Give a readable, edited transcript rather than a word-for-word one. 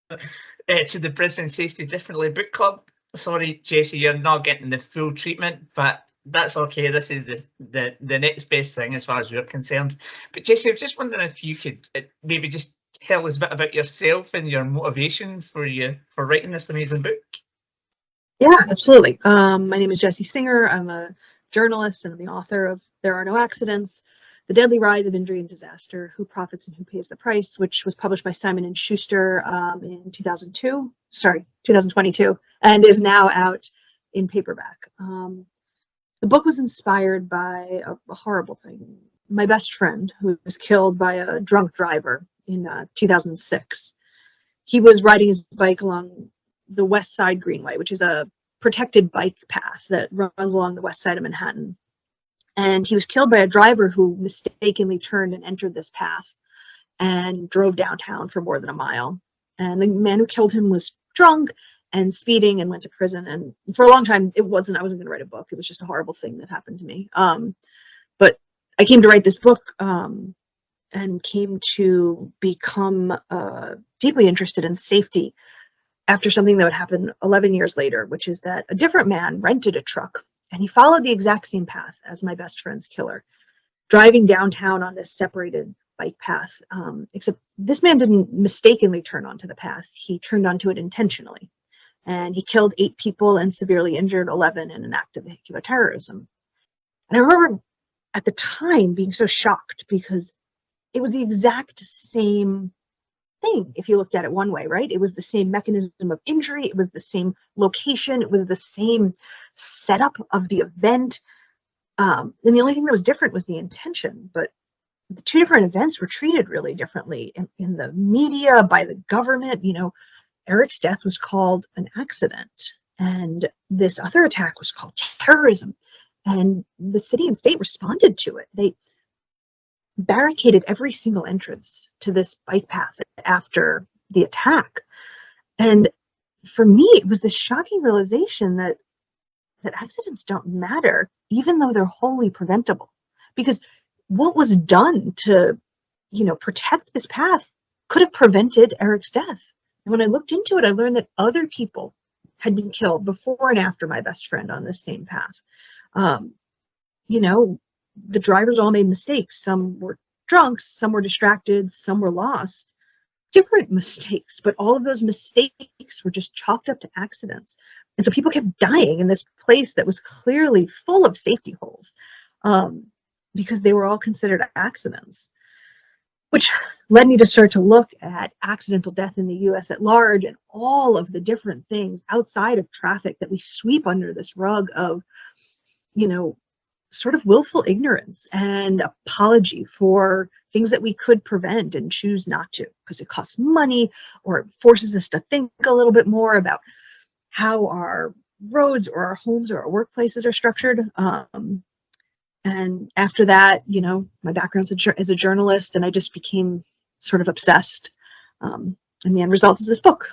to the Brisbane Safety Differently Book Club. Sorry, Jessie, you're not getting the full treatment, but that's okay. This is the next best thing as far as you're concerned. But Jessie, I was just wondering if you could maybe just tell us a bit about yourself and your motivation for writing this amazing book. Yeah, absolutely. My name is Jessie Singer. I'm a journalist and I'm the author of There Are No Accidents, The Deadly Rise of Injury and Disaster, Who Profits and Who Pays the Price, which was published by Simon & Schuster in 2022, and is now out in paperback. The book was inspired by a horrible thing. My best friend, who was killed by a drunk driver in 2006, he was riding his bike along the West Side Greenway, which is a protected bike path that runs along the west side of Manhattan. And he was killed by a driver who mistakenly turned and entered this path and drove downtown for more than a mile. And the man who killed him was drunk and speeding and went to prison. And for a long time, I wasn't going to write a book. It was just a horrible thing that happened to me. But I came to write this book and came to become deeply interested in safety after something that would happen 11 years later, which is that a different man rented a truck and he followed the exact same path as my best friend's killer, driving downtown on this separated bike path. Except this man didn't mistakenly turn onto the path. He turned onto it intentionally. And he killed 8 people and severely injured 11 in an act of vehicular terrorism. And I remember at the time being so shocked because it was the exact same thing if you looked at it one way, right? It was the same mechanism of injury, it was the same location, it was the same setup of the event, and the only thing that was different was the intention. But the two different events were treated really differently in the media, by the government. Eric's death was called an accident, and this other attack was called terrorism, and the city and state responded to it. They barricaded every single entrance to this bike path after the attack. And for me, it was this shocking realization that accidents don't matter, even though they're wholly preventable. Because what was done to, protect this path could have prevented Eric's death. And when I looked into it, I learned that other people had been killed before and after my best friend on this same path. The drivers all made mistakes. Some were drunk, some were distracted, some were lost. Different mistakes, but all of those mistakes were just chalked up to accidents. And so people kept dying in this place that was clearly full of safety holes because they were all considered accidents, which led me to start to look at accidental death in the US at large and all of the different things outside of traffic that we sweep under this rug of, sort of willful ignorance and apology for things that we could prevent and choose not to because it costs money or it forces us to think a little bit more about how our roads or our homes or our workplaces are structured. And after that, my background as a journalist, and I just became sort of obsessed. And the end result is this book.